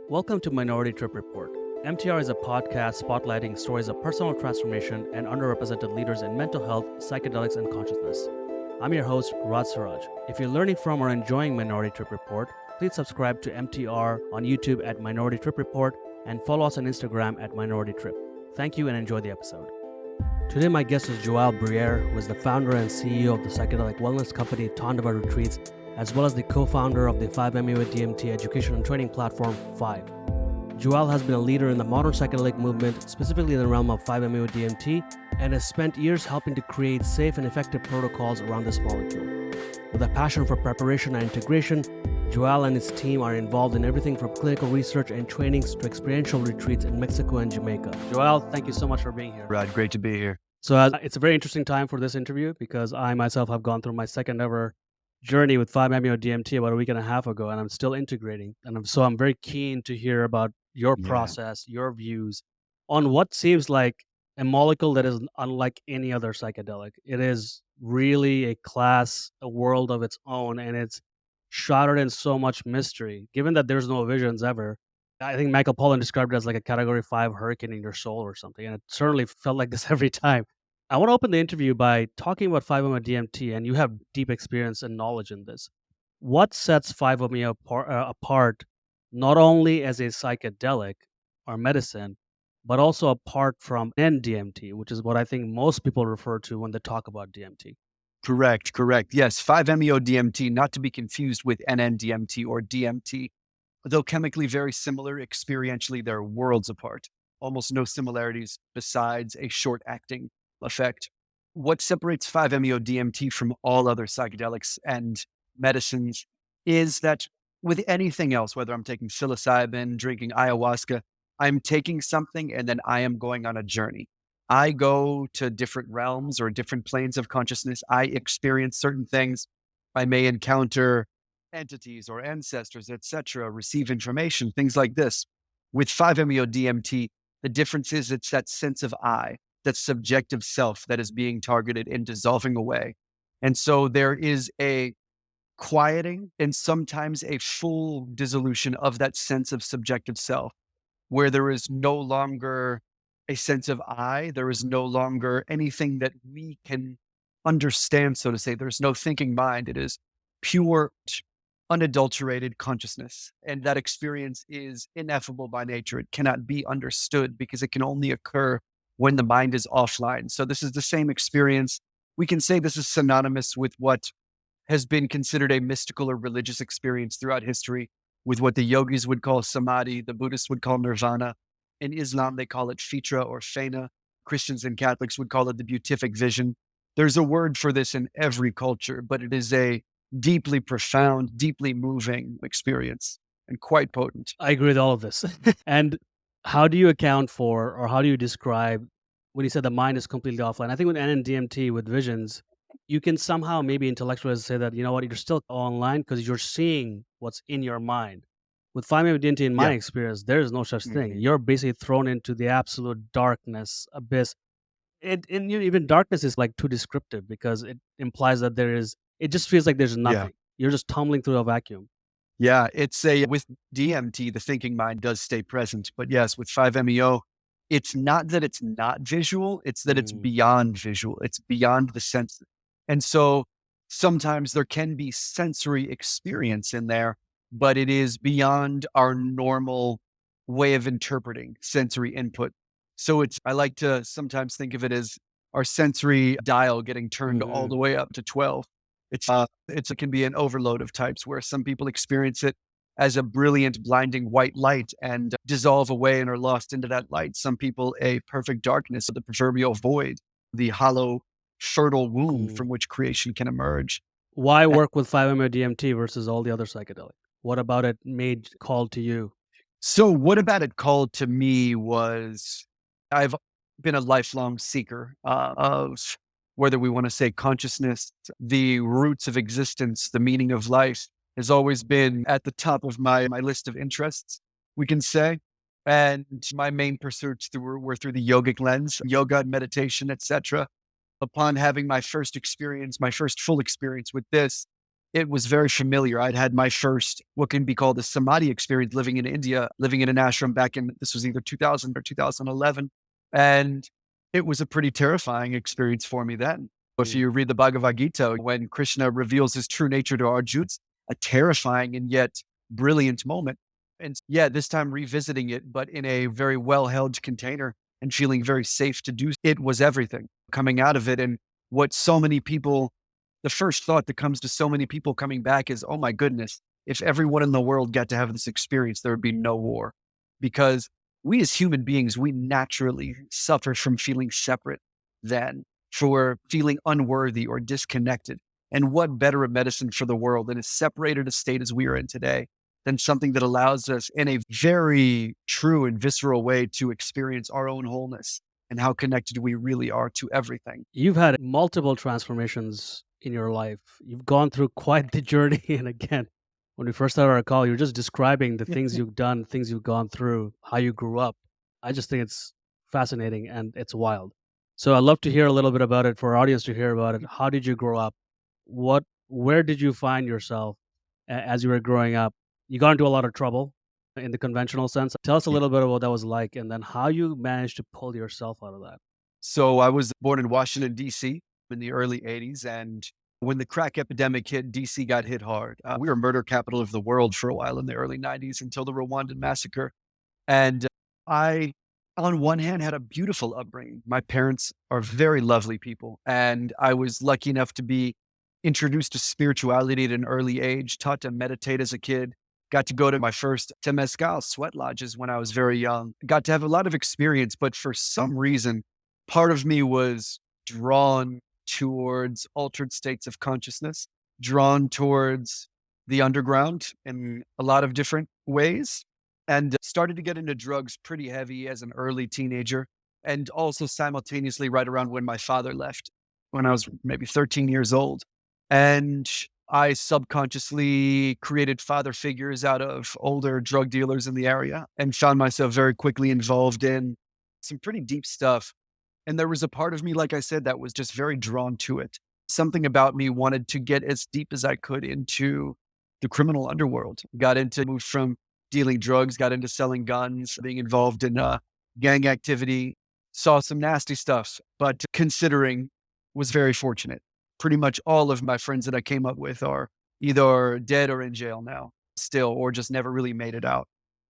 Welcome to Minority Trip Report. MTR is a podcast spotlighting stories of personal transformation and underrepresented leaders in mental health, psychedelics, and consciousness. I'm your host, Raj Siraj. If you're learning from or enjoying Minority Trip Report, please subscribe to MTR on YouTube at Minority Trip Report and follow us on Instagram at Minority Trip. Thank you and enjoy the episode. Today, my guest is Briere, who is the founder and CEO of the psychedelic wellness company Tandava Retreats, as well as the co-founder of the F.I.V.E DMT education and training platform, F.I.V.E. Joel has been a leader in the modern psychedelic movement, specifically in the realm of F.I.V.E DMT, and has spent years helping to create safe and effective protocols around this molecule. With a passion for preparation and integration, Joel and his team are involved in everything from clinical research and trainings to experiential retreats in Mexico and Jamaica. Joel, thank you so much for being here. Rod, great to be here. So it's a very interesting time for this interview because I myself have gone through my second ever journey with 5-MeO DMT about a week and a half ago, and I'm still integrating. And I'm very keen to hear about your process, your views on what seems like a molecule that is unlike any other psychedelic. It is really a class, a world of its own, and it's shrouded in so much mystery. Given that there's no visions ever, I think Michael Pollan described it as like a Category 5 hurricane in your soul or something, and it certainly felt like this every time. I want to open the interview by talking about 5-MeO DMT, and you have deep experience and knowledge in this. What sets 5-MeO apart, not only as a psychedelic or medicine, but also apart from NDMT, which is what I think most people refer to when they talk about DMT? Correct. Yes, 5-MeO DMT, not to be confused with NN-DMT or DMT. Though chemically very similar, experientially they're worlds apart. Almost no similarities besides a short-acting effect. What separates 5-MeO DMT from all other psychedelics and medicines is that with anything else, whether I'm taking psilocybin, drinking ayahuasca, I'm taking something and then I am going on a journey. I go to different realms or different planes of consciousness. I experience certain things. I may encounter entities or ancestors, etc., receive information, things like this. With 5-MeO DMT, the difference is it's that sense of I, that subjective self that is being targeted and dissolving away. And so there is a quieting and sometimes a full dissolution of that sense of subjective self, where there is no longer a sense of I, there is no longer anything that we can understand, so to say. There's no thinking mind. It is pure, unadulterated consciousness. And that experience is ineffable by nature. It cannot be understood because it can only occur when the mind is offline. So this is the same experience. We can say this is synonymous with what has been considered a mystical or religious experience throughout history, with what the yogis would call samadhi, the Buddhists would call nirvana. In Islam, they call it fitra or fena. Christians and Catholics would call it the beatific vision. There's a word for this in every culture, but it is a deeply profound, deeply moving experience and quite potent. I agree with all of this. And how do you account for, or how do you describe when you said the mind is completely offline? I think with NN-DMT, with visions, you can somehow maybe intellectualize say that, you know what, you're still online because you're seeing what's in your mind. With 5-MeO DMT, in my experience, there is no such thing. You're basically thrown into the absolute darkness, abyss. Even darkness is like too descriptive because it implies that it just feels like there's nothing. You're just tumbling through a vacuum. Yeah, with DMT, the thinking mind does stay present. But yes, with 5-MeO, it's not that it's not visual, it's that it's beyond visual. It's beyond the senses. And so sometimes there can be sensory experience in there, but it is beyond our normal way of interpreting sensory input. So I like to sometimes think of it as our sensory dial getting turned all the way up to 12. It can be an overload of types where some people experience it as a brilliant, blinding white light and dissolve away and are lost into that light. Some people, a perfect darkness, the proverbial void, the hollow, fertile womb from which creation can emerge. Why work with 5-MeO DMT versus all the other psychedelics? What about it made called to you? So what about it called to me was, I've been a lifelong seeker of, whether we want to say consciousness, the roots of existence, the meaning of life has always been at the top of my list of interests, we can say. And my main pursuits were through the yogic lens, yoga, meditation, etc. Upon having my first full experience with this, it was very familiar. I'd had my first, what can be called a samadhi experience living in India, living in an ashram back in, this was either 2000 or 2011. And it was a pretty terrifying experience for me then. If Mm. you read the Bhagavad Gita, when Krishna reveals his true nature to Arjuna, it's a terrifying and yet brilliant moment. And yeah, this time revisiting it, but in a very well held container and feeling very safe to do it was everything coming out of it. And what so many people, the first thought that comes to so many people coming back is, oh my goodness, if everyone in the world got to have this experience, there would be no war. Because we as human beings, we naturally suffer from feeling separate than for feeling unworthy or disconnected. And what better a medicine for the world in as separated a state as we are in today than something that allows us in a very true and visceral way to experience our own wholeness and how connected we really are to everything. You've had multiple transformations in your life. You've gone through quite the journey. And again, when we first started our call, you were just describing the things you've done, things you've gone through, how you grew up. I just think it's fascinating and it's wild. So I'd love to hear a little bit about it for our audience to hear about it. How did you grow up? Where did you find yourself as you were growing up? You got into a lot of trouble in the conventional sense. Tell us a little bit about what that was like and then how you managed to pull yourself out of that. So I was born in Washington, D.C. in the early 80s. And when the crack epidemic hit, D.C. got hit hard. We were murder capital of the world for a while in the early 90s until the Rwandan massacre. And I, on one hand, had a beautiful upbringing. My parents are very lovely people. And I was lucky enough to be introduced to spirituality at an early age, taught to meditate as a kid, got to go to my first Temescal sweat lodges when I was very young, got to have a lot of experience. But for some reason, part of me was drawn towards altered states of consciousness, drawn towards the underground in a lot of different ways, and started to get into drugs pretty heavy as an early teenager. And also simultaneously, right around when my father left, when I was maybe 13 years old. And I subconsciously created father figures out of older drug dealers in the area and found myself very quickly involved in some pretty deep stuff. And there was a part of me, like I said, that was just very drawn to it. Something about me wanted to get as deep as I could into the criminal underworld. Moved from dealing drugs, got into selling guns, being involved in gang activity, saw some nasty stuff, but considering was very fortunate. Pretty much all of my friends that I came up with are either dead or in jail now still, or just never really made it out.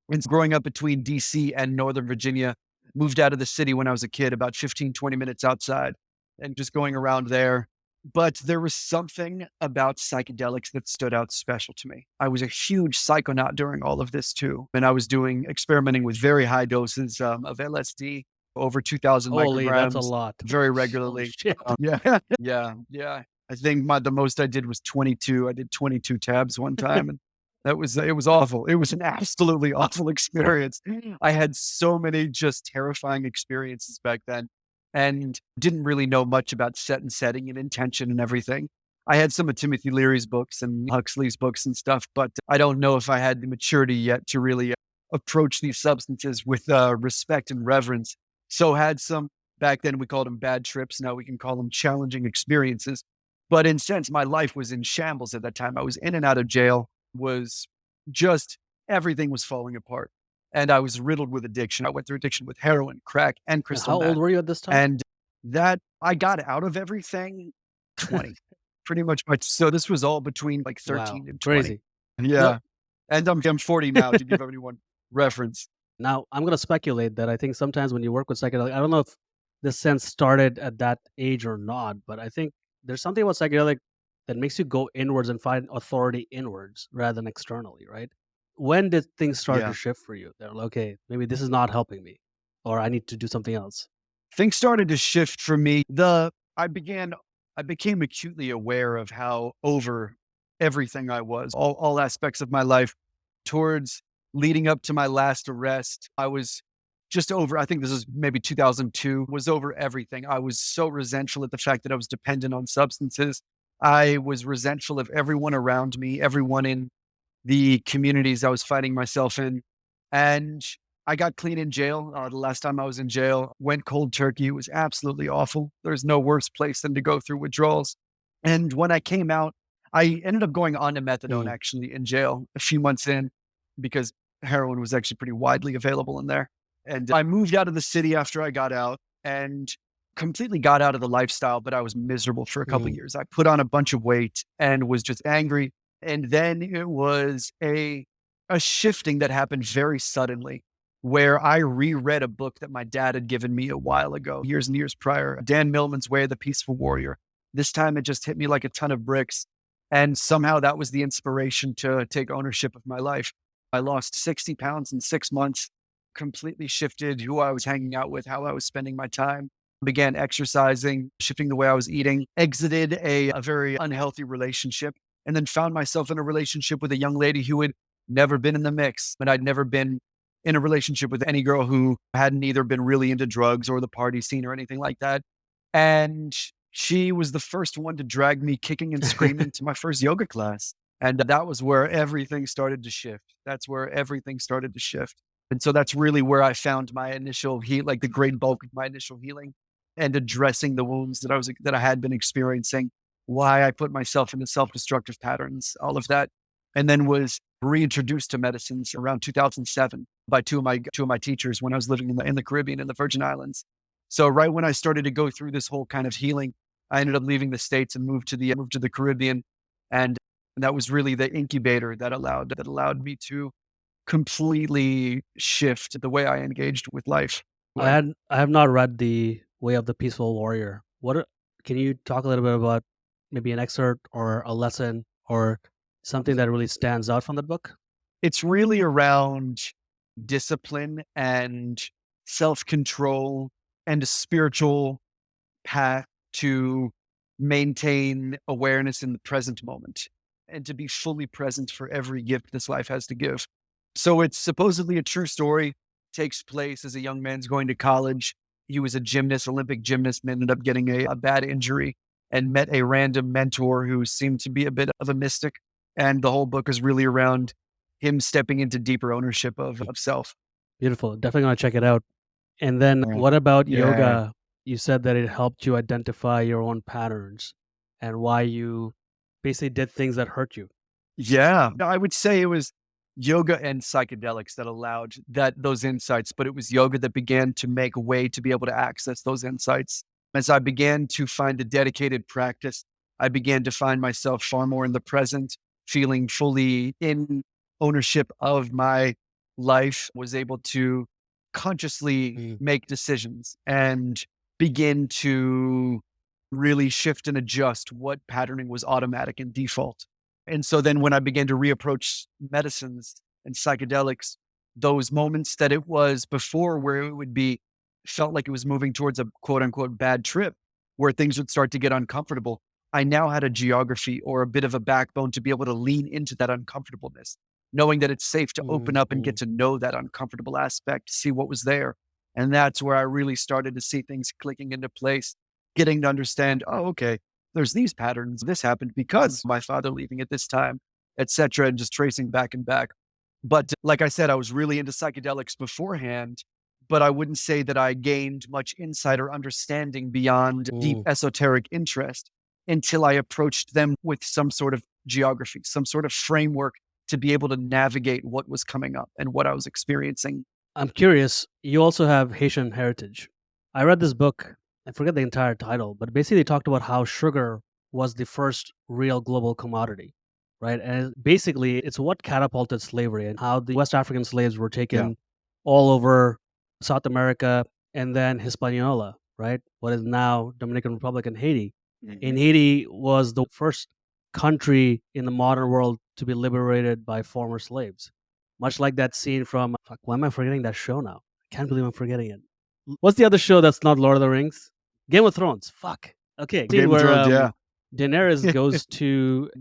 And growing up between DC and Northern Virginia, moved out of the city when I was a kid, about 15, 20 minutes outside, and just going around there. But there was something about psychedelics that stood out special to me. I was a huge psychonaut during all of this too. And I was experimenting with very high doses of LSD, over 2000 Holy, that's a micrograms, lot. very Holy regularly. shit. Yeah, yeah. I think the most I did was 22. I did 22 tabs one time, and it was awful. It was an absolutely awful experience. I had so many just terrifying experiences back then and didn't really know much about set and setting and intention and everything. I had some of Timothy Leary's books and Huxley's books and stuff, but I don't know if I had the maturity yet to really approach these substances with respect and reverence. So had some, back then we called them bad trips. Now we can call them challenging experiences. But in a sense, my life was in shambles at that time. I was in and out of jail, was just everything was falling apart. And I was riddled with addiction. I went through addiction with heroin, crack, and And crystal how meth. old were you at this time? And that I got out of everything 20, pretty much. So this was all between like 13 Wow, and 20. crazy. Yeah. And I'm 40 now to give everyone reference. Now, I'm going to speculate that I think sometimes when you work with psychedelic, I don't know if this sense started at that age or not, but I think there's something about psychedelic that makes you go inwards and find authority inwards rather than externally, right? When did things start to Yeah. shift for you? They're like, okay, maybe this is not helping me, or I need to do something else. Things started to shift for me. I became acutely aware of how over everything I was, all aspects of my life towards leading up to my last arrest. I was just over, I think this is maybe 2002, was over everything. I was so resentful at the fact that I was dependent on substances. I was resentful of everyone around me, everyone in the communities I was finding myself in. And I got clean in jail. The last time I was in jail, went cold turkey. It was absolutely awful. There's no worse place than to go through withdrawals. And when I came out, I ended up going on to methadone Mm, actually in jail a few months in because heroin was actually pretty widely available in there. And I moved out of the city after I got out and completely got out of the lifestyle, but I was miserable for a couple of mm, years. I put on a bunch of weight and was just angry. And then it was a shifting that happened very suddenly where I reread a book that my dad had given me a while ago, years and years prior, Dan Millman's Way of the Peaceful Warrior. This time it just hit me like a ton of bricks. And somehow that was the inspiration to take ownership of my life. I lost 60 pounds in 6 months, completely shifted who I was hanging out with, how I was spending my time, began exercising, shifting the way I was eating, exited a very unhealthy relationship, and then found myself in a relationship with a young lady who had never been in the mix. And I'd never been in a relationship with any girl who hadn't either been really into drugs or the party scene or anything like that. And she was the first one to drag me kicking and screaming to my first yoga class. And that was where everything started to shift. That's where everything started to shift. And so that's really where I found my initial heal, like the great bulk of my initial healing and addressing the wounds that I had been experiencing, why I put myself into self-destructive patterns, all of that. And then was reintroduced to medicines around 2007 by two of my teachers when I was living in the Caribbean in the Virgin Islands. So right when I started to go through this whole kind of healing, I ended up leaving the States and moved to the Caribbean. And that was really the incubator that allowed me to completely shift the way I engaged with life. Way. I have not read The Way of the Peaceful Warrior. Can you talk a little bit about maybe an excerpt or a lesson or something that really stands out from the book? It's really around discipline and self-control and a spiritual path to maintain awareness in the present moment and to be fully present for every gift this life has to give. So it's supposedly a true story, takes place as a young man's going to college. He was a gymnast, Olympic gymnast, and ended up getting a bad injury and met a random mentor who seemed to be a bit of a mystic. And the whole book is really around him stepping into deeper ownership of self. Beautiful. Definitely gonna check it out. And then Right. what about Yeah. yoga? You said that it helped you identify your own patterns and why you basically did things that hurt you. Yeah. I would say it was yoga and psychedelics that allowed those insights, but it was yoga that began to make a way to be able to access those insights. As I began to find a dedicated practice, I began to find myself far more in the present, feeling fully in ownership of my life, was able to consciously Mm, make decisions and begin to really shift and adjust what patterning was automatic and default. And so then when I began to reapproach medicines and psychedelics, those moments that it was before where it would be felt like it was moving towards a quote unquote bad trip where things would start to get uncomfortable. I now had a geography or a bit of a backbone to be able to lean into that uncomfortableness, knowing that it's safe to open mm, up and get mm. to know that uncomfortable aspect, see what was there. And that's where I really started to see things clicking into place, getting to understand, oh, okay, there's these patterns. This happened because my father leaving at this time, etc., and just tracing back and back. But like I said, I was really into psychedelics beforehand, but I wouldn't say that I gained much insight or understanding beyond deep Mm. esoteric interest until I approached them with some sort of geography, some sort of framework to be able to navigate what was coming up and what I was experiencing. I'm curious, you also have Haitian heritage. I read this book, I forget the entire title, but basically they talked about how sugar was the first real global commodity, right? And basically it's what catapulted slavery and how the West African slaves were Yeah. taken all over South America and then Hispaniola, right? What is now Dominican Republic and Haiti. And Mhm. Haiti was the first country in the modern world to be liberated by former slaves. Much like that scene from fuck, why am I forgetting that show now? I can't believe I'm forgetting it. What's the other show that's not Lord of the Rings? Game of Thrones. Fuck. Okay, scene Game of where Thrones, yeah. Daenerys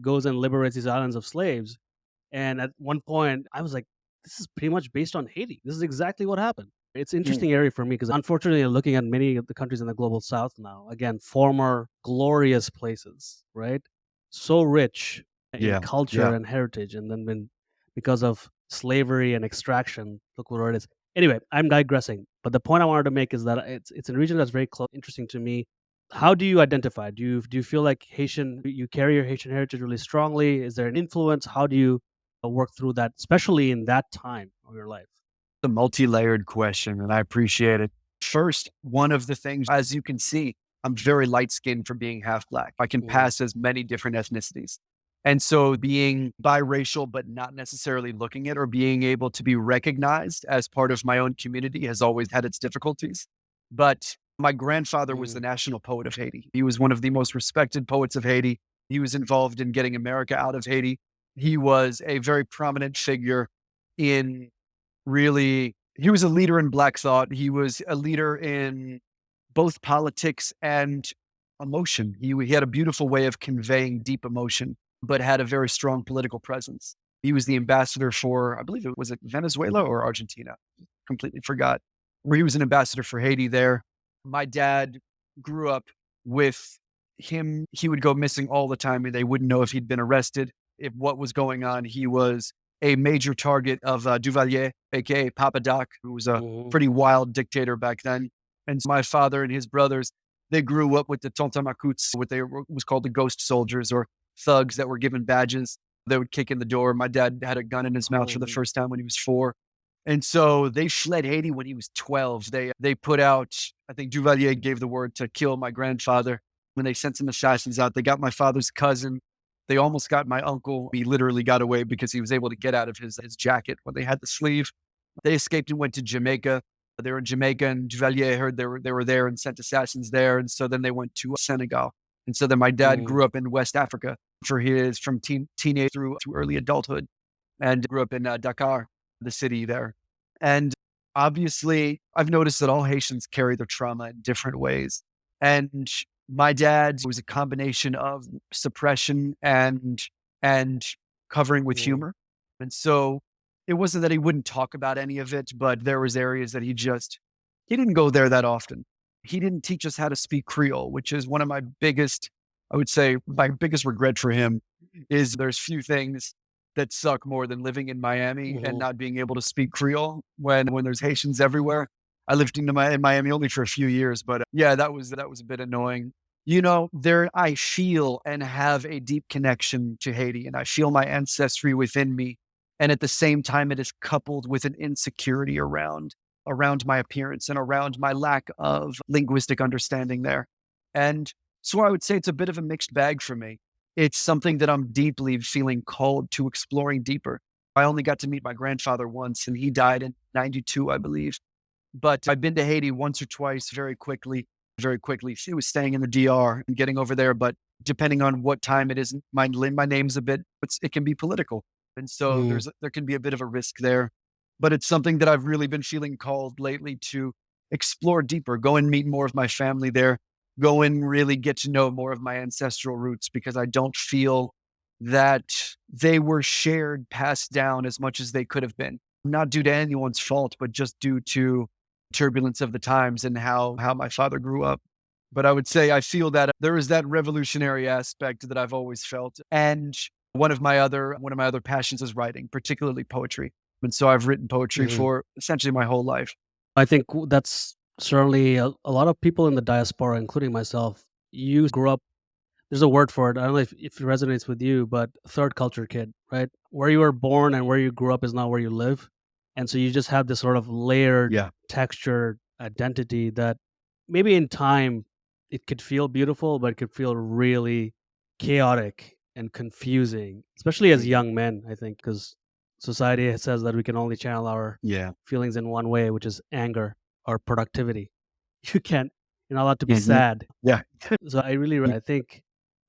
goes and liberates these islands of slaves, and at one point I was like, this is pretty much based on Haiti. This is exactly what happened. It's an Mm. interesting area for me because unfortunately, looking at many of the countries in the global south now, again, former glorious places, right? So rich in Yeah. culture Yeah. and heritage, and then because of slavery and extraction, look where it is. Anyway, I'm digressing. But the point I wanted to make is that it's a region that's very interesting to me. How do you identify? Do you feel like Haitian you carry your Haitian heritage really strongly? Is there an influence? How do you work through that, especially in that time of your life? The multi-layered question, and I appreciate it. First, one of the things, as you can see, I'm very light skinned for being half black. I can Mhm, pass as many different ethnicities. And so being biracial, but not necessarily looking it or being able to be recognized as part of my own community has always had its difficulties. But my grandfather was the mhm, national poet of Haiti. He was one of the most respected poets of Haiti. He was involved in getting America out of Haiti. He was a very prominent figure in really, he was a leader in Black thought. He was a leader in both politics and emotion. He had a beautiful way of conveying deep emotion, but had a very strong political presence. He was the ambassador for, I believe it was it Venezuela or Argentina. Completely forgot. Where he was an ambassador for Haiti there. My dad grew up with him. He would go missing all the time and they wouldn't know if he'd been arrested, if what was going on. He was a major target of Duvalier, aka Papa Doc, who was a mhm, pretty wild dictator back then. And my father and his brothers, they grew up with the Tontamakuts, what was called the ghost soldiers or thugs that were given badges. They would kick in the door. My dad had a gun in his mouth for the mhm, first time when he was 4. And so they fled Haiti when he was 12. They put out, I think Duvalier gave the word to kill my grandfather. When they sent some assassins out, they got my father's cousin. They almost got my uncle. He literally got away because he was able to get out of his jacket when they had the sleeve. They escaped and went to Jamaica. They were in Jamaica, and Duvalier heard they were there and sent assassins there. And so then they went to Senegal. And so then my dad mhm, grew up in West Africa for his from teenage through to early adulthood, and grew up in Dakar, the city there. And obviously, I've noticed that all Haitians carry their trauma in different ways. And my dad was a combination of suppression and covering with mhm, humor. And so it wasn't that he wouldn't talk about any of it, but there was areas that he didn't go there that often. He didn't teach us how to speak Creole, which is one of my biggest, I would say, my biggest regret for him is there's few things that suck more than living in Miami and mhm, not being able to speak Creole when there's Haitians everywhere. I lived in Miami only for a few years, but yeah, that was a bit annoying. There I feel and have a deep connection to Haiti, and I feel my ancestry within me. And at the same time, it is coupled with an insecurity around my appearance and around my lack of linguistic understanding there. And so I would say it's a bit of a mixed bag for me. It's something that I'm deeply feeling called to exploring deeper. I only got to meet my grandfather once, and he died in 92, I believe. But I've been to Haiti once or twice very quickly, very quickly. She was staying in the DR and getting over there, but depending on what time it is, my name's a bit, it can be political. And so mhm. there can be a bit of a risk there. But it's something that I've really been feeling called lately to explore deeper, go and meet more of my family there, go and really get to know more of my ancestral roots because I don't feel that they were shared, passed down as much as they could have been. Not due to anyone's fault, but just due to turbulence of the times and how my father grew up. But I would say I feel that there is that revolutionary aspect that I've always felt. And one of my other passions is writing, particularly poetry. And so I've written poetry Mhm. for essentially my whole life. I think that's certainly a lot of people in the diaspora, including myself. You grew up. There's a word for it. I don't know if it resonates with you, but third culture kid, right? Where you were born and where you grew up is not where you live, and so you just have this sort of layered, Yeah. textured identity that maybe in time it could feel beautiful, but it could feel really chaotic and confusing, especially as Mhm. young men. I think because society says that we can only channel our Yeah. feelings in one way, which is anger or productivity. You can't. You're not allowed to be Mhm. sad. Yeah. So I think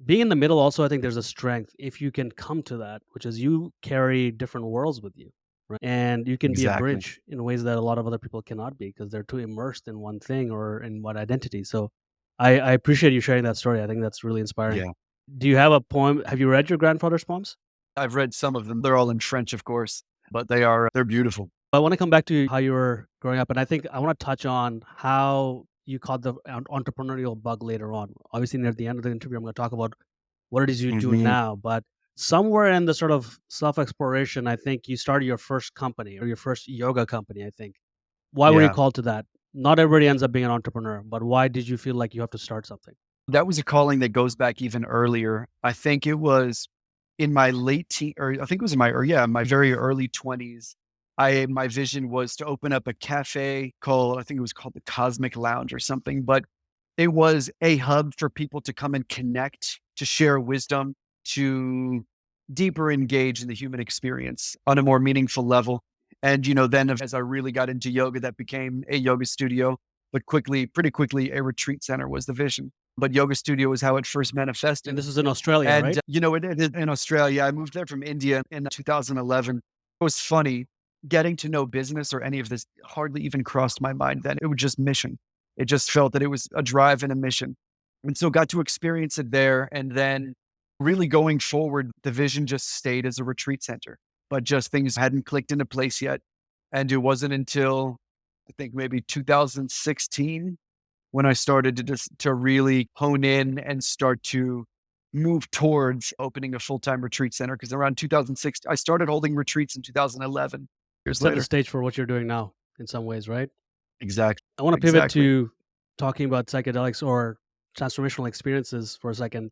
being in the middle also, I think there's a strength if you can come to that, which is you carry different worlds with you, right? And you can be a Exactly. bridge in ways that a lot of other people cannot be because they're too immersed in one thing or in one identity. So I appreciate you sharing that story. I think that's really inspiring. Yeah. Do you have a poem? Have you read your grandfather's poems? I've read some of them. They're all in French, of course, but they're beautiful. I want to come back to how you were growing up, and I think I want to touch on how you caught the entrepreneurial bug later on. Obviously, near the end of the interview, I'm going to talk about what it is you do Mhm. now. But somewhere in the sort of self exploration, I think you started your first company or your first yoga company. I think. Why were you Yeah. called to that? Not everybody ends up being an entrepreneur, but why did you feel like you have to start something? That was a calling that goes back even earlier. I think it was in my late teen, or I think it was in my very early 20s. My vision was to open up a cafe called, I think it was called the Cosmic Lounge or something, but it was a hub for people to come and connect, to share wisdom, to deeper engage in the human experience on a more meaningful level. And, then as I really got into yoga, that became a yoga studio, but pretty quickly, a retreat center was the vision. But yoga studio is how it first And manifested. this is in Australia, And, right? it is in Australia. I moved there from India in 2011. It was funny getting to know business or any of this hardly even crossed my mind then. It was just mission. It just felt that it was a drive and a mission. And so got to experience it there. And then really going forward, the vision just stayed as a retreat center, but just things hadn't clicked into place yet. And it wasn't until I think maybe 2016 when I started to really hone in and start to move towards opening a full-time retreat center. Because around 2006, I started holding retreats in 2011, years Set the later. stage for what you're doing now in some ways, right? Exactly. I want to pivot Exactly. to talking about psychedelics or transformational experiences for a second.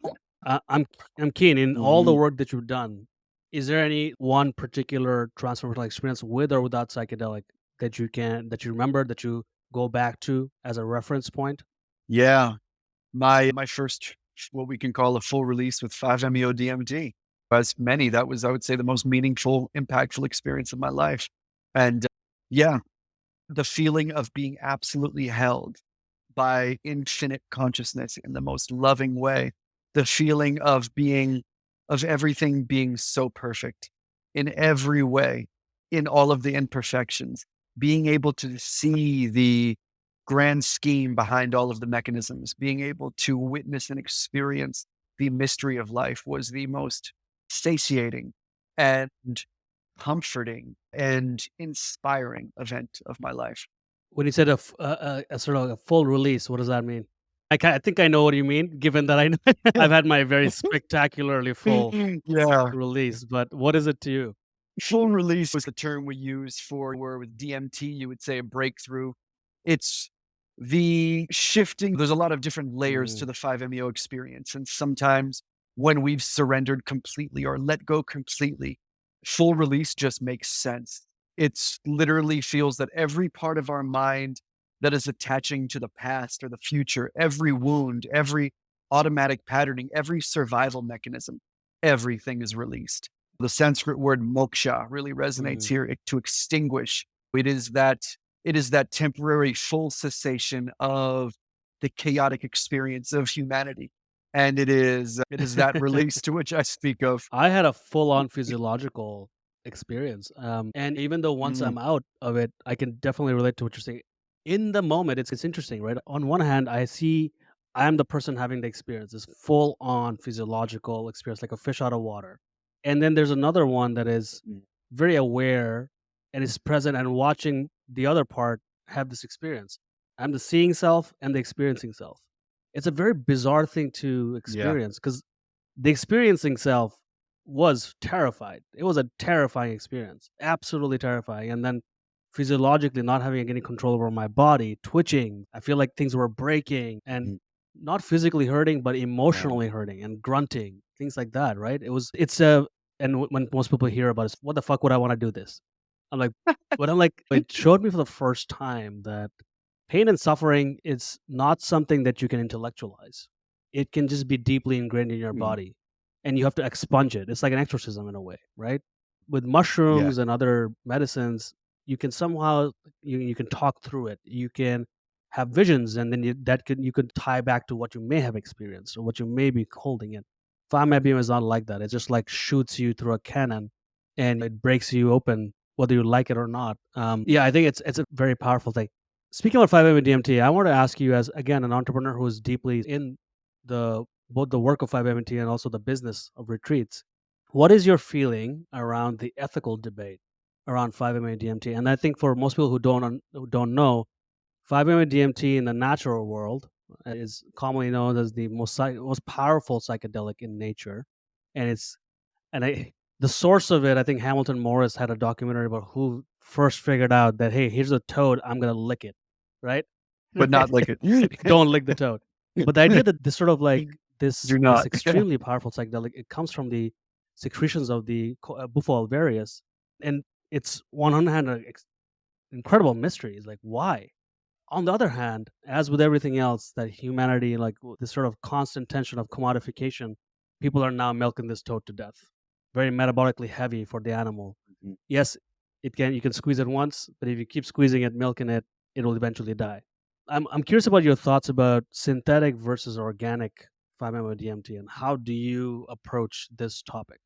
I'm keen in all the Mhm. work that you've done. Is there any one particular transformational experience with or without psychedelic that you remember that you go back to as a reference point? Yeah. My first, what we can call a full release with 5-MeO DMT. As many, that was, I would say, the most meaningful, impactful experience of my life. And yeah, the feeling of being absolutely held by infinite consciousness in the most loving way. The feeling of everything being so perfect in every way, in all of the imperfections, being able to see the grand scheme behind all of the mechanisms, being able to witness and experience the mystery of life was the most satiating and comforting and inspiring event of my life. When you said a sort of a full release, what does that mean? I think I know what you mean, given that I know I've had my very spectacularly full Yeah. release, but what is it to you? Full release was the term we use for where with DMT, you would say a breakthrough. It's the shifting. There's a lot of different layers to Mm. the 5-MeO experience. And sometimes when we've surrendered completely or let go completely, full release just makes sense. It's literally feels that every part of our mind that is attaching to the past or the future, every wound, every automatic patterning, every survival mechanism, everything is released. The Sanskrit word moksha really resonates Mm. here to extinguish. It is that it is that temporary full cessation of the chaotic experience of humanity. And it is that release to which I speak of. I had a full-on physiological experience, and even though once Mm, I'm out of it, I can definitely relate to what you're saying. In the moment, it's interesting, right? On one hand, I see I am the person having the experience, this full-on physiological experience, like a fish out of water. And then there's another one that is mm, very aware and is present and watching the other part have this experience. I'm the seeing self and the experiencing self. It's a very bizarre thing to yeah. experience because the experiencing self was terrified. It was a terrifying experience, absolutely terrifying. And then physiologically, not having any control over my body, twitching. I feel like things were breaking and Mm, not physically hurting, but yeah. emotionally hurting and grunting, things like that. Right? It's a, and when most people hear about it, what the fuck would I want to do this? I'm like, but I'm like, it showed me for the first time that pain and suffering is not something that you can intellectualize. It can just be deeply ingrained in your Mm, body and you have to expunge it. It's like an exorcism in a way, right? With yeah. mushrooms and other medicines, you can somehow you can talk through it. You can have visions and then you could tie back to what you may have experienced or what you may be holding in. 5-MeO is not like that. It just like shoots you through a cannon and it breaks you open whether you like it or not. Yeah, I think it's a very powerful thing. Speaking of 5-MeO and DMT, I want to ask you, as again an entrepreneur who is deeply in the both the work of 5-MeO and also the business of retreats, what is your feeling around the ethical debate around 5-MeO and DMT? And I think for most people who don't know, 5-MeO and DMT in the natural world is commonly known as the most powerful psychedelic in nature, and it's and I the source of it, I think Hamilton Morris had a documentary about who first figured out that, "Hey, here's a toad, I'm gonna lick it," right? But not like it. Don't lick the toad. But the idea that this sort of like Do this not. extremely powerful psychedelic, it comes from the secretions of the bufo alvarius, and it's on one hand an incredible mystery. It's like why? On the other hand, as with everything else, that humanity, like this sort of constant tension of commodification, people are now milking this toad to death. Very metabolically heavy for the animal. Mhm. Yes, you can squeeze it once, but if you keep squeezing it, milking it, it will eventually die. I'm curious about your thoughts about synthetic versus organic 5-MeO-DMT, and how do you approach this topic?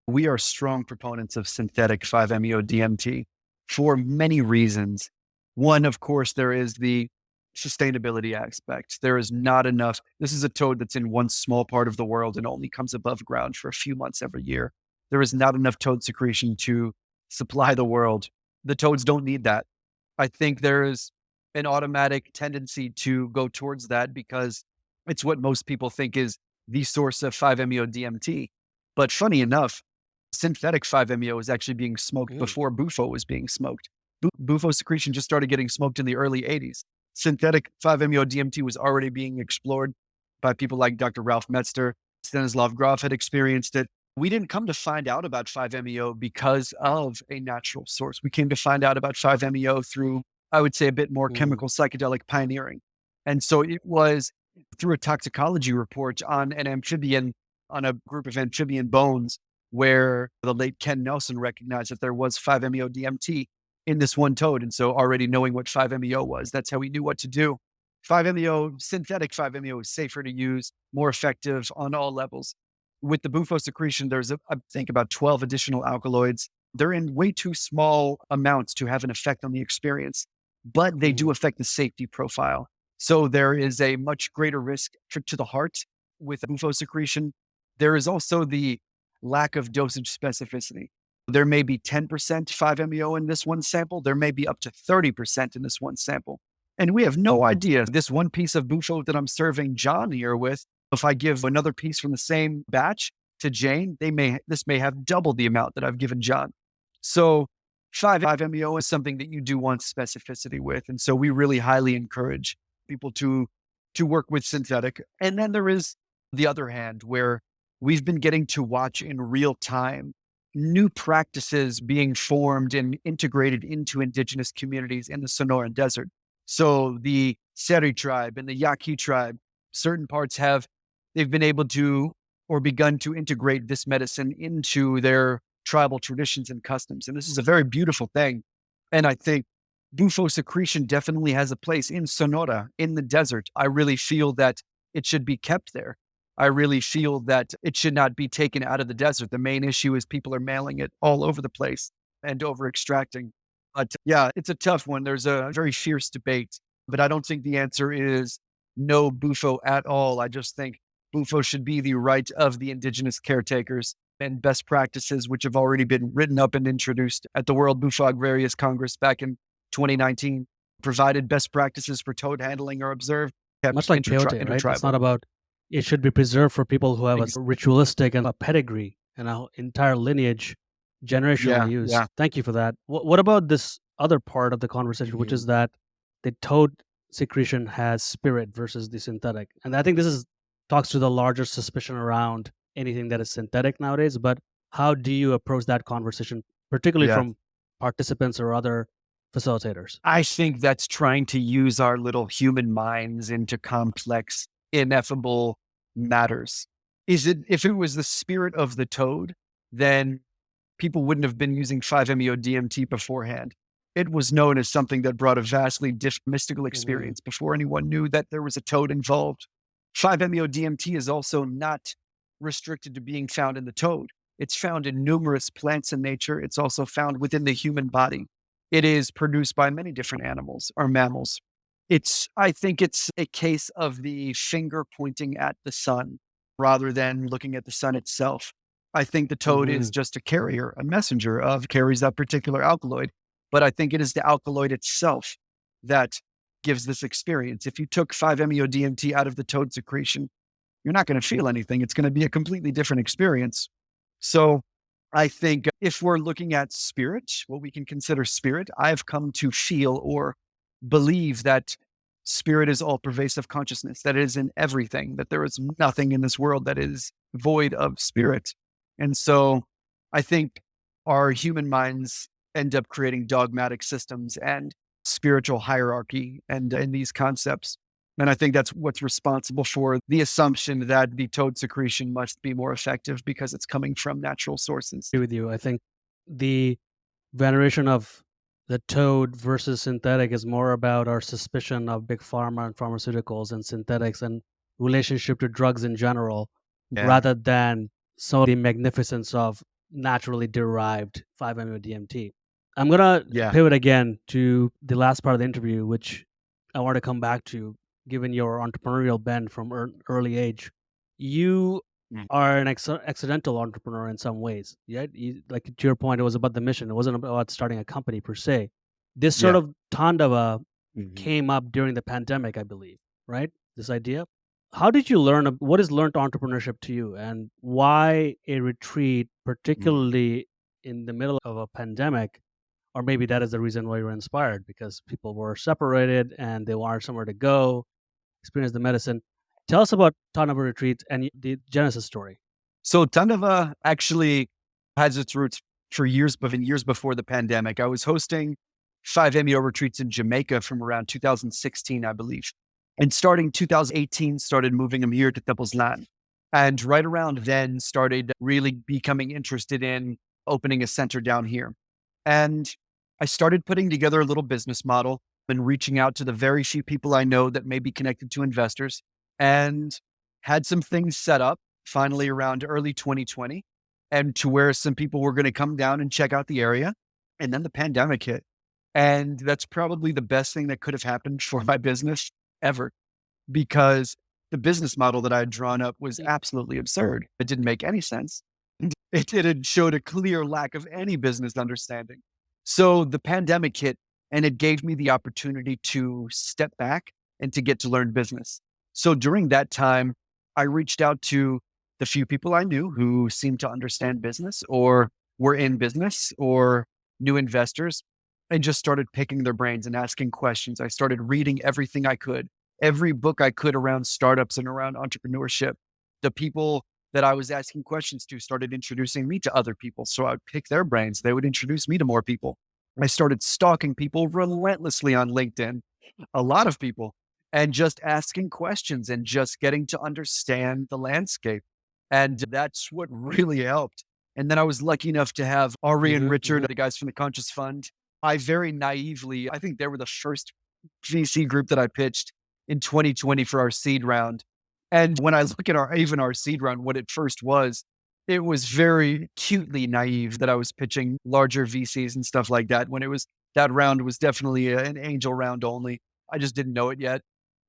We are strong proponents of synthetic 5-MeO-DMT for many reasons. One, of course, there is the sustainability aspect. There is not enough. This is a toad that's in one small part of the world and only comes above ground for a few months every year. There is not enough toad secretion to supply the world. The toads don't need that. I think there is an automatic tendency to go towards that because it's what most people think is the source of 5-MeO-DMT. But funny enough, synthetic 5-MeO was actually being smoked Mm. before bufo was being smoked. Bufo secretion just started getting smoked in the early 80s. Synthetic 5-MeO-DMT was already being explored by people like Dr. Ralph Metzger. Stanislav Grof had experienced it. We didn't come to find out about 5-MeO because of a natural source. We came to find out about 5-MeO through, I would say, a bit more Mm. chemical psychedelic pioneering. And so it was through a toxicology report on an amphibian, on a group of amphibian bones, where the late Ken Nelson recognized that there was 5-MeO-DMT in this one toad. And so already knowing what 5-MeO was, that's how we knew what to do. 5-MeO, synthetic 5-MeO is safer to use, more effective on all levels. With the bufo secretion, there's, I think, about 12 additional alkaloids. They're in way too small amounts to have an effect on the experience, but they do Mm. affect the safety profile. So there is a much greater risk to the heart with bufo secretion. There is also the lack of dosage specificity. There may be 10% 5-MeO in this one sample. There may be up to 30% in this one sample. And we have no idea. This one piece of bufo that I'm serving John here with, if I give another piece from the same batch to Jane, this may have double the amount that I've given John. So 5-MeO is something that you do want specificity with. And so we really highly encourage people to work with synthetic. And then there is the other hand where we've been getting to watch in real time new practices being formed and integrated into indigenous communities in the Sonoran Desert. So the Seri tribe and the Yaqui tribe, certain parts they've been able to or begun to integrate this medicine into their tribal traditions and customs. And this is a very beautiful thing. And I think bufo secretion definitely has a place in Sonora, in the desert. I really feel that it should be kept there. I really feel that it should not be taken out of the desert. The main issue is people are mailing it all over the place and over extracting. But yeah, it's a tough one. There's a very fierce debate, but I don't think the answer is no bufo at all. I just think bufo should be the right of the indigenous caretakers, and best practices, which have already been written up and introduced at the World Bufo Agrarius Congress back in 2019, provided best practices for toad handling are observed, kept Much like peyote, right? It's not intertribal. about it should be preserved for people who have a ritualistic and a pedigree and an entire lineage Yeah, generationally used. yeah. Thank you for that. What about this other part of the conversation, which Mhm. is that the toad secretion has spirit versus the synthetic? And I think this is talks to the larger suspicion around anything that is synthetic nowadays. But how do you approach that conversation, particularly Yeah. from participants or other facilitators? I think that's trying to use our little human minds into complex, ineffable matters. If it was the spirit of the toad, then people wouldn't have been using 5-MeO-DMT beforehand. It was known as something that brought a vastly mystical Hmm. experience before anyone knew that there was a toad involved. 5-MeO-DMT is also not restricted to being found in the toad. It's found in numerous plants in nature. It's also found within the human body. It is produced by many different animals or mammals. I think it's a case of the finger pointing at the sun rather than looking at the sun itself. I think the toad is Hmm. just a carrier, a messenger of carries that particular alkaloid. But I think it is the alkaloid itself that gives this experience. If you took 5-MeO-DMT out of the toad secretion, you're not going to feel anything. It's going to be a completely different experience. So I think if we're looking at spirit, what we can consider spirit, I've come to feel or believe that spirit is all pervasive consciousness, that it is in everything, that there is nothing in this world that is void of spirit. And so I think our human minds end up creating dogmatic systems and spiritual hierarchy and these concepts. And I think that's what's responsible for the assumption that the toad secretion must be more effective because it's coming from natural sources. Agree with you. I think the veneration of the toad versus synthetic is more about our suspicion of big pharma and pharmaceuticals and synthetics and relationship to drugs in general, Yeah. rather than some of the magnificence of naturally derived 5-MeO DMT. I'm gonna Yeah. pivot again to the last part of the interview, which I want to come back to, given your entrepreneurial bent from early age. You Mm. are an accidental entrepreneur in some ways. Yeah, like to your point, it was about the mission. It wasn't about starting a company per se. This sort Yeah. of Tandava Mhm. came up during the pandemic, I believe. Right? This idea. How did you learn? What is learned entrepreneurship to you, and why a retreat, Mm. particularly in the middle of a pandemic? Or maybe that is the reason why you were inspired, because people were separated and they wanted somewhere to go, experience the medicine. Tell us about Tandava Retreats and the genesis story. So Tandava actually has its roots for years, but in years before the pandemic. I was hosting 5-MeO retreats in Jamaica from around 2016, I believe. And starting 2018, started moving them here to Tepoztlan. And right around then started really becoming interested in opening a center down here. And I started putting together a little business model and reaching out to the very few people I know that may be connected to investors, and had some things set up finally around early 2020, and to where some people were going to come down and check out the area. And then the pandemic hit. And that's probably the best thing that could have happened for my business ever, because the business model that I had drawn up was absolutely absurd. It didn't make any sense. It showed a clear lack of any business understanding. So the pandemic hit, and it gave me the opportunity to step back and to get to learn business. So during that time, I reached out to the few people I knew who seemed to understand business or were in business or new investors, and just started picking their brains and asking questions. I started reading everything I could, every book I could around startups and around entrepreneurship. The people that I was asking questions to started introducing me to other people. So I would pick their brains. They would introduce me to more people. I started stalking people relentlessly on LinkedIn, a lot of people, and just asking questions and just getting to understand the landscape. And that's what really helped. And then I was lucky enough to have Ari and Hmm. Richard, the guys from the Conscious Fund. I very naively, I think they were the first VC group that I pitched in 2020 for our seed round. And when I look at our seed round, what it first was, it was very cutely naive that I was pitching larger VCs and stuff like that. When it was that round was definitely an angel round only. I just didn't know it yet.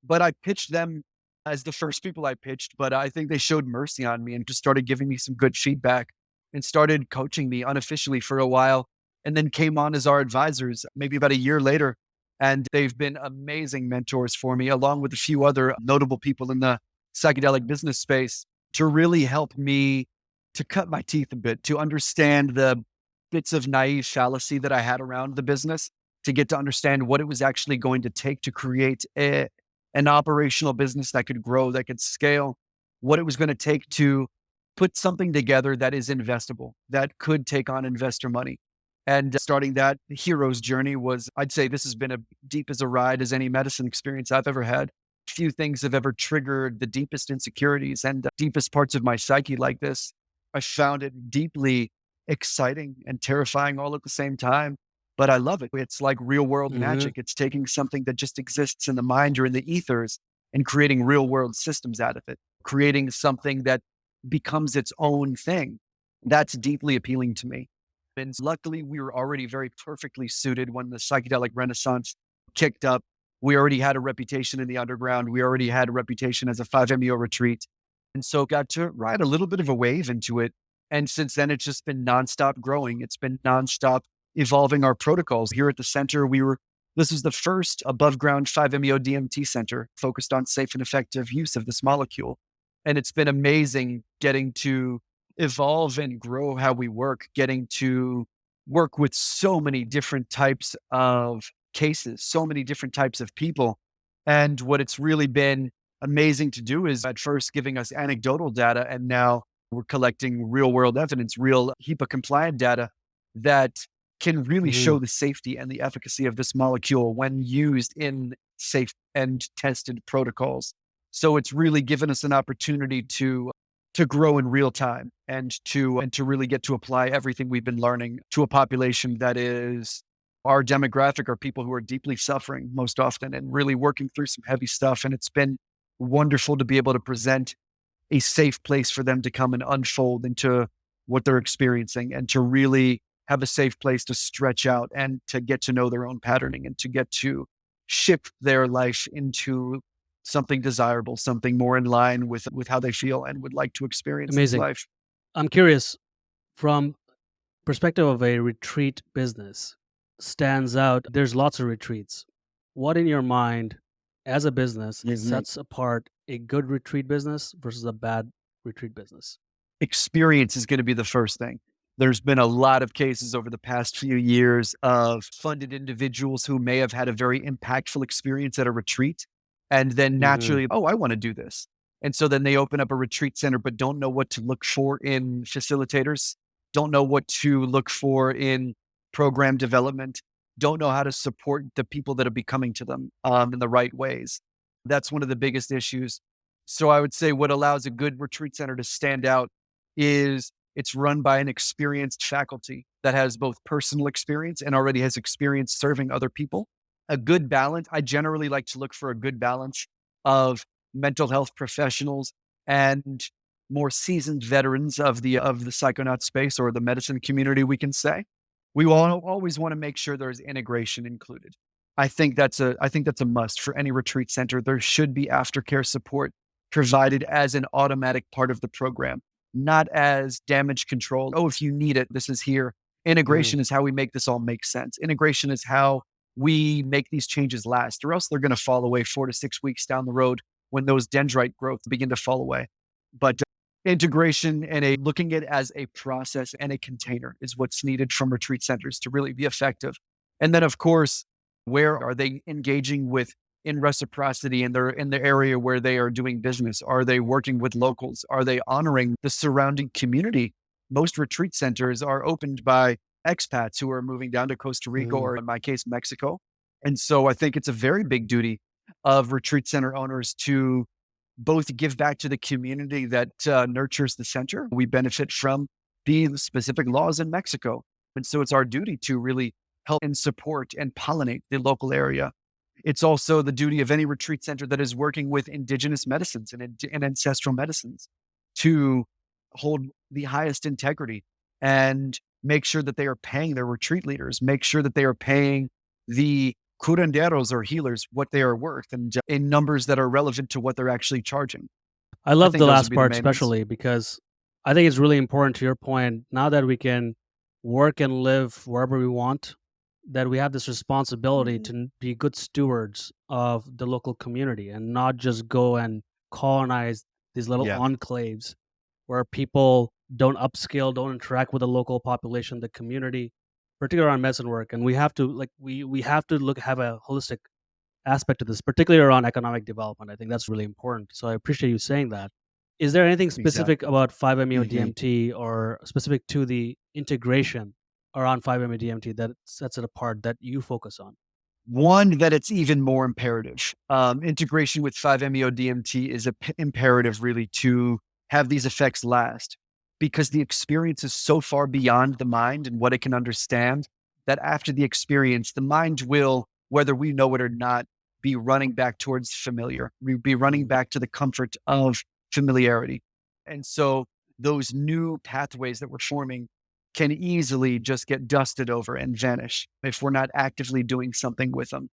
But I pitched them as the first people I pitched, but I think they showed mercy on me and just started giving me some good feedback and started coaching me unofficially for a while, and then came on as our advisors maybe about a year later. And they've been amazing mentors for me, along with a few other notable people in the psychedelic business space, to really help me to cut my teeth a bit, to understand the bits of naive fallacy that I had around the business, to get to understand what it was actually going to take to create an operational business that could grow, that could scale, what it was going to take to put something together that is investable, that could take on investor money. And starting that hero's journey was, I'd say this has been as deep as a ride as any medicine experience I've ever had. Few things have ever triggered the deepest insecurities and the deepest parts of my psyche like this. I found it deeply exciting and terrifying all at the same time, but I love it. It's like real world Hmm. magic. It's taking something that just exists in the mind or in the ethers and creating real world systems out of it, creating something that becomes its own thing. That's deeply appealing to me. And luckily, we were already very perfectly suited when the psychedelic renaissance kicked up. We already had a reputation in the underground. We already had a reputation as a 5-MeO retreat. And so got to ride a little bit of a wave into it. And since then, it's just been nonstop growing. It's been nonstop evolving our protocols. Here at the center, this was the first above ground 5-MeO DMT center focused on safe and effective use of this molecule. And it's been amazing getting to evolve and grow how we work, getting to work with so many different types of cases, so many different types of people. And what it's really been amazing to do is at first giving us anecdotal data, and now we're collecting real world evidence, real HIPAA compliant data that can really Hmm. show the safety and the efficacy of this molecule when used in safe and tested protocols. So it's really given us an opportunity to grow in real time and to really get to apply everything we've been learning to a population that is our demographic are people who are deeply suffering most often and really working through some heavy stuff. And it's been wonderful to be able to present a safe place for them to come and unfold into what they're experiencing and to really have a safe place to stretch out and to get to know their own patterning and to get to shift their life into something desirable, something more in line with how they feel and would like to experience this Amazing. life. I'm curious, from perspective of a retreat business stands out. There's lots of retreats. What in your mind as a business Mhm. sets apart a good retreat business versus a bad retreat business? Experience is going to be the first thing. There's been a lot of cases over the past few years of funded individuals who may have had a very impactful experience at a retreat and then Hmm. naturally, oh, I want to do this. And so then they open up a retreat center, but don't know what to look for in facilitators, don't know what to look for in program development, don't know how to support the people that will be coming to them in the right ways. That's one of the biggest issues. So I would say what allows a good retreat center to stand out is it's run by an experienced faculty that has both personal experience and already has experience serving other people. A good balance. I generally like to look for a good balance of mental health professionals and more seasoned veterans of the psychonaut space or the medicine community, we can say. We will always want to make sure there's integration included. I think that's a must for any retreat center. There should be aftercare support provided as an automatic part of the program, not as damage control. Oh, if you need it, this is here. Hmm. Integration is how we make this all make sense. Integration is how we make these changes last, or else they're going to fall away 4 to 6 weeks down the road when those dendrite growth begin to fall away. But integration and a looking at it as a process and a container is what's needed from retreat centers to really be effective. And then, of course, where are they engaging with in reciprocity in the area where they are doing business? Are they working with locals? Are they honoring the surrounding community? Most retreat centers are opened by expats who are moving down to Costa Rica Hmm. or in my case, Mexico. And so I think it's a very big duty of retreat center owners to both give back to the community that nurtures the center. We benefit from the specific laws in Mexico. And so it's our duty to really help and support and pollinate the local area. It's also the duty of any retreat center that is working with indigenous medicines and ancestral medicines to hold the highest integrity and make sure that they are paying their retreat leaders, make sure that they are paying the curanderos or healers what they are worth and in numbers that are relevant to what they're actually charging. I I love think the those would last be the part main ones. especially because I think it's really important to your point. Now that we can work and live wherever we want, that we have this responsibility to Mhm. be good stewards of the local community and not just go and colonize these little Yeah, enclaves where people don't upscale, don't interact with the local population, the community, particularly around medicine work. And we have to we have to look have a holistic aspect to this, particularly around economic development. I think that's really important. So I appreciate you saying that. Is there anything specific exactly. about 5-MeO Mhm. DMT or specific to the integration around 5-MeO DMT that sets it apart that you focus on? One that it's even more imperative. Integration with 5-MeO-DMT is imperative really to have these effects last because the experience is so far beyond the mind and what it can understand that after the experience, the mind will, whether we know it or not, be running back towards familiar. We be running Mhm. back to the comfort of familiarity. And so those new pathways that we're forming can easily just get dusted over and vanish if we're not actively doing something with them.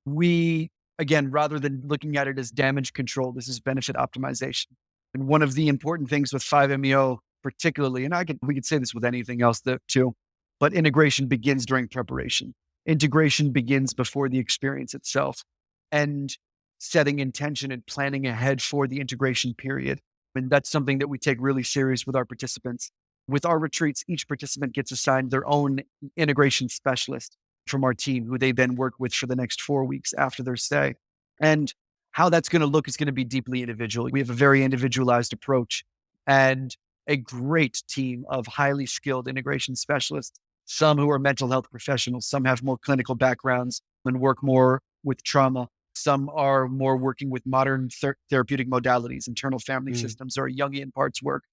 We, again, rather than looking at it as damage control, this is benefit optimization. And one of the important things with 5-MeO, particularly, and we could say this with anything else too, but integration begins during preparation. Integration begins before the experience itself and setting intention and planning ahead for the integration period. And that's something that we take really serious with our participants. With our retreats, each participant gets assigned their own integration specialist from our team, who they then work with for the next 4 weeks after their stay. And how that's going to look is going to be deeply individual. We have a very individualized approach and a great team of highly skilled integration specialists, some who are mental health professionals, some have more clinical backgrounds and work more with trauma. Some are more working with modern therapeutic modalities, internal family Mm. systems, or Jungian parts work,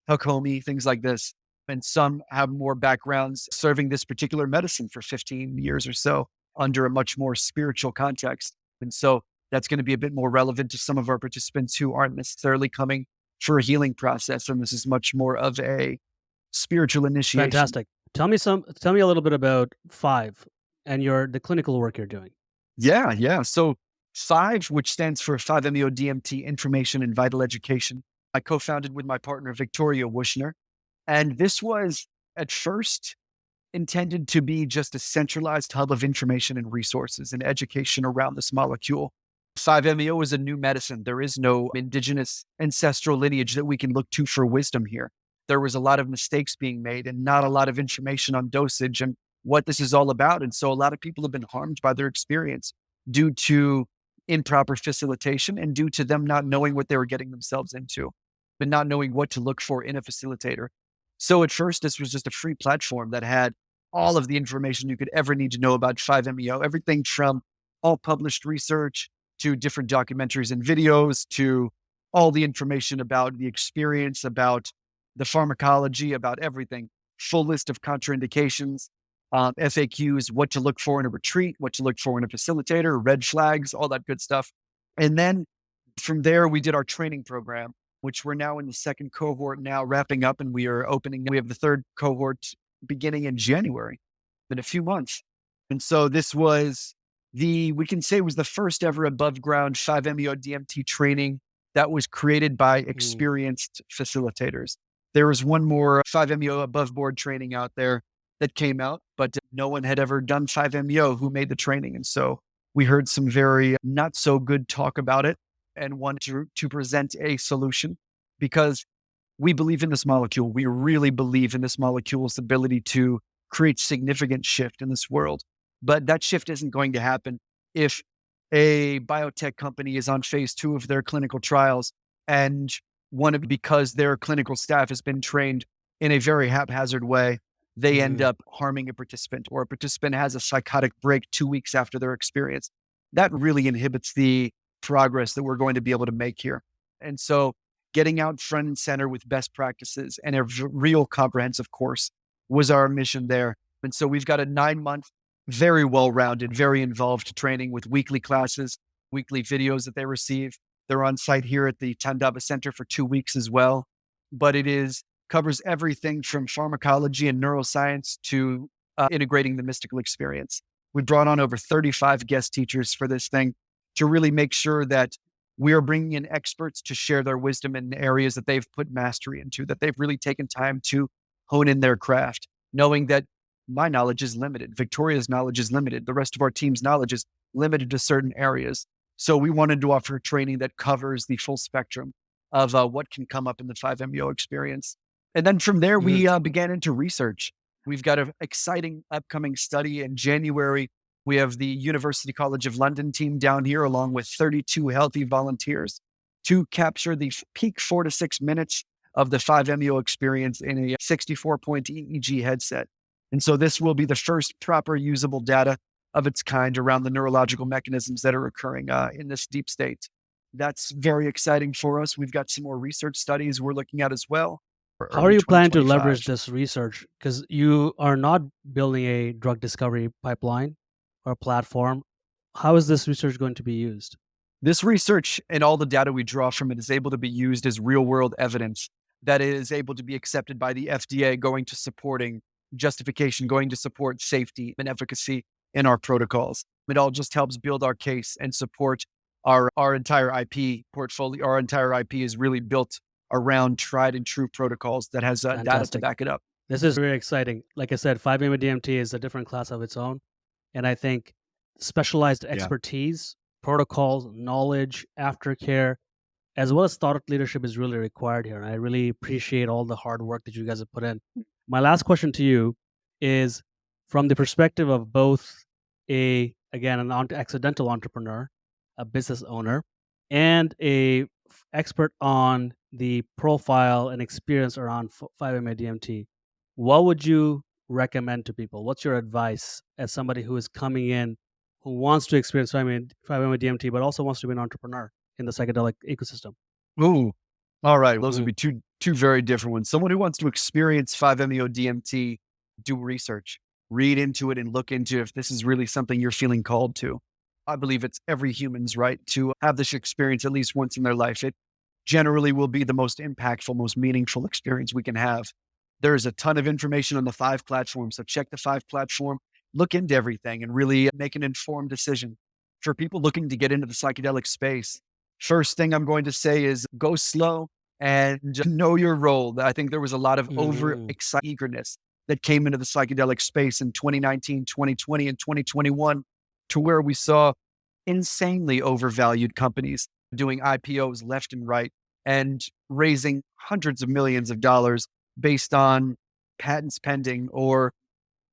Hakomi, things like this. And some have more backgrounds serving this particular medicine for 15 years or so under a much more spiritual context. And so that's going to be a bit more relevant to some of our participants who aren't necessarily coming for a healing process. And this is much more of a spiritual initiation. Fantastic. Tell me a little bit about F.I.V.E and the clinical work you're doing. Yeah, yeah. So F.I.V.E, which stands for 5-MeO DMT Information and Vital Education, I co-founded with my partner, Victoria Wushner. And this was at first intended to be just a centralized hub of information and resources and education around this molecule. 5-MeO is a new medicine. There is no indigenous ancestral lineage that we can look to for wisdom here. There was a lot of mistakes being made and not a lot of information on dosage and what this is all about. And so a lot of people have been harmed by their experience due to improper facilitation and due to them not knowing what they were getting themselves into, but not knowing what to look for in a facilitator. So at first, this was just a free platform that had all of the information you could ever need to know about 5-MeO, everything from all published research to different documentaries and videos to all the information about the experience, about the pharmacology, about everything. Full list of contraindications, FAQs, what to look for in a retreat, what to look for in a facilitator, red flags, all that good stuff. And then from there, we did our training program, which we're now in the second cohort now wrapping up, and we are opening. We have the third cohort beginning in January in a few months. And so this was we can say it was the first ever above ground 5-MeO DMT training that was created by Mm. experienced facilitators. There was one more 5-MeO above board training out there that came out, but no one had ever done 5-MeO who made the training. And so we heard some very not so good talk about it and wanted to present a solution because we believe in this molecule. We really believe in this molecule's ability to create significant shift in this world. But that shift isn't going to happen if a biotech company is on phase 2 of their clinical trials and because their clinical staff has been trained in a very haphazard way, they end Mhm. up harming a participant, or a participant has a psychotic break 2 weeks after their experience. That really inhibits the progress that we're going to be able to make here. And so getting out front and center with best practices and a real comprehensive course was our mission there. And so we've got a 9-month, very well-rounded, very involved training with weekly classes, weekly videos that they receive. They're on site here at the Tandava Center for 2 weeks as well. But covers everything from pharmacology and neuroscience to integrating the mystical experience. We brought on over 35 guest teachers for this thing to really make sure that we are bringing in experts to share their wisdom in areas that they've put mastery into, that they've really taken time to hone in their craft, knowing that my knowledge is limited. Victoria's knowledge is limited. The rest of our team's knowledge is limited to certain areas. So we wanted to offer training that covers the full spectrum of what can come up in the 5-MeO experience. And then from there, Mhm. we began into research. We've got an exciting upcoming study in January. We have the University College of London team down here, along with 32 healthy volunteers, to capture the peak 4 to 6 minutes of the 5-MeO experience in a 64-point EEG headset. And so this will be the first proper usable data of its kind around the neurological mechanisms that are occurring in this deep state. That's very exciting for us. We've got some more research studies we're looking at as well for How are early you planning to leverage 2025. this research? Because you are not building a drug discovery pipeline or platform. How is this research going to be used? This research and all the data we draw from it is able to be used as real world evidence that is able to be accepted by the FDA, going to supporting justification, going to support safety and efficacy in our protocols. It all just helps build our case and support our entire IP portfolio. Our entire IP is really built around tried and true protocols that has data to Fantastic. back it up. This is very exciting. Like I said, 5-MeO DMT is a different class of its own. And I think specialized Yeah. expertise, protocols, knowledge, aftercare, as well as thought leadership is really required here. And I really appreciate all the hard work that you guys have put in. My last question to you is from the perspective of both an accidental entrepreneur, a business owner, and a expert on the profile and experience around 5-MeO DMT, what would you recommend to people? What's your advice as somebody who is coming in who wants to experience 5-MeO DMT, but also wants to be an entrepreneur in the psychedelic ecosystem? Ooh. All right. Those would Mhm. be two very different ones. Someone who wants to experience 5-MeO DMT, do research, read into it and look into if this is really something you're feeling called to. I believe it's every human's right to have this experience at least once in their life. It generally will be the most impactful, most meaningful experience we can have. There's a ton of information on the F.I.V.E platform. So check the F.I.V.E platform, look into everything and really make an informed decision. For people looking to get into the psychedelic space, first thing I'm going to say is go slow and just know your role. I think there was a lot of over Mhm. eagerness that came into the psychedelic space in 2019, 2020, and 2021 to where we saw insanely overvalued companies doing IPOs left and right and raising hundreds of millions of dollars based on patents pending or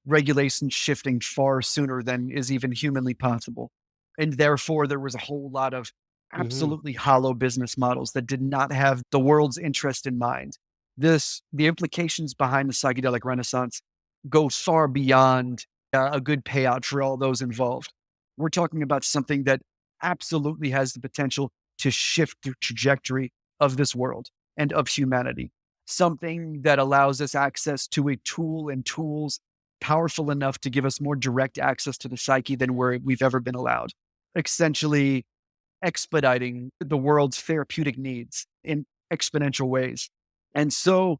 regulations shifting far sooner than is even humanly possible. And therefore, there was a whole lot of Mhm. absolutely hollow business models that did not have the world's interest in mind. The implications behind the psychedelic renaissance go far beyond a good payout for all those involved. We're talking about something that absolutely has the potential to shift the trajectory of this world and of humanity. Something that allows us access to a tool and tools powerful enough to give us more direct access to the psyche than we've ever been allowed, essentially expediting the world's therapeutic needs in exponential ways. And so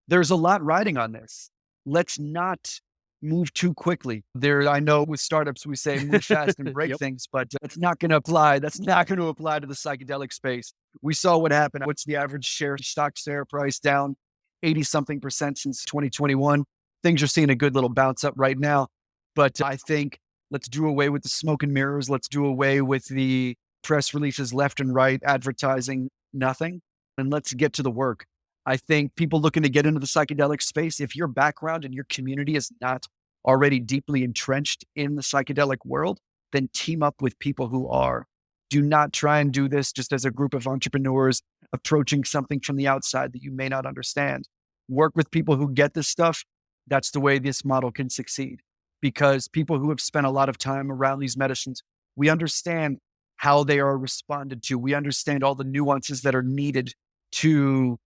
there's a lot riding on this. Let's not move too quickly. I know with startups, we say move fast and break Yep. things, but it's not going to apply. That's not going to apply to the psychedelic space. We saw what happened. What's the average stock share price down 80 something percent since 2021? Things are seeing a good little bounce up right now. But I think let's do away with the smoke and mirrors. Let's do away with the press releases left and right, advertising nothing, and let's get to the work. I think people looking to get into the psychedelic space, if your background and your community is not already deeply entrenched in the psychedelic world, then team up with people who are. Do not try and do this just as a group of entrepreneurs approaching something from the outside that you may not understand. Work with people who get this stuff. That's the way this model can succeed because people who have spent a lot of time around these medicines, we understand how they are responded to. We understand all the nuances that are needed to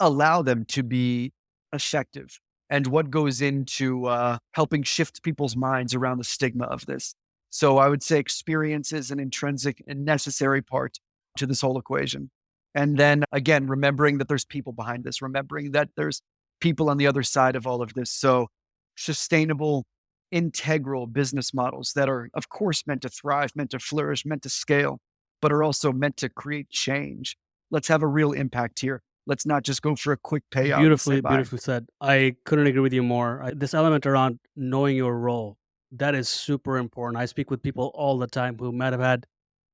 allow them to be effective and what goes into helping shift people's minds around the stigma of this. So I would say experience is an intrinsic and necessary part to this whole equation. And then again, remembering that there's people behind this, remembering that there's people on the other side of all of this. So sustainable, integral business models that are, of course, meant to thrive, meant to flourish, meant to scale, but are also meant to create change. Let's have a real impact here. Let's not just go for a quick payout and say Beautifully, bye. beautifully said. I couldn't agree with you more. This element around knowing your role, that is super important. I speak with people all the time who might have had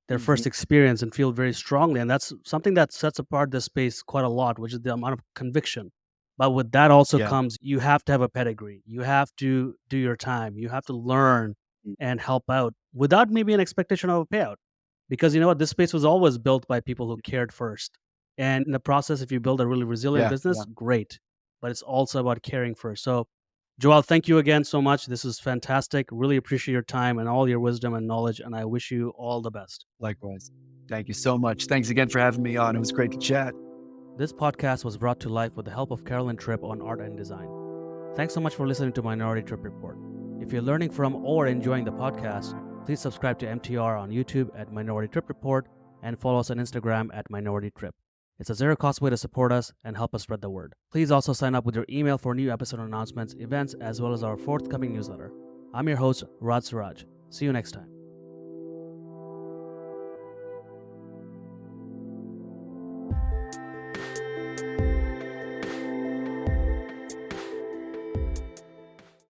their Mhm. first experience and feel very strongly, and that's something that sets apart this space quite a lot, which is the amount of conviction. But with that also Yeah. comes you have to have a pedigree. You have to do your time. You have to learn and help out without maybe an expectation of a payout. Because you know what, this space was always built by people who cared first. And in the process, if you build a really resilient Yeah. Yeah. business, great. But it's also about caring first. So Joel, thank you again so much. This is fantastic. Really appreciate your time and all your wisdom and knowledge, and I wish you all the best. Likewise. Thank you so much. Thanks again for having me on. It was great to chat. This podcast was brought to life with the help of Carolyn Tripp on art and design. Thanks so much for listening to Minority Trip Report. If you're learning from or enjoying the podcast, please subscribe to MTR on YouTube at Minority Trip Report and follow us on Instagram at Minority Trip. It's a zero-cost way to support us and help us spread the word. Please also sign up with your email for new episode announcements, events, as well as our forthcoming newsletter. I'm your host, Raj Suraj. See you next time.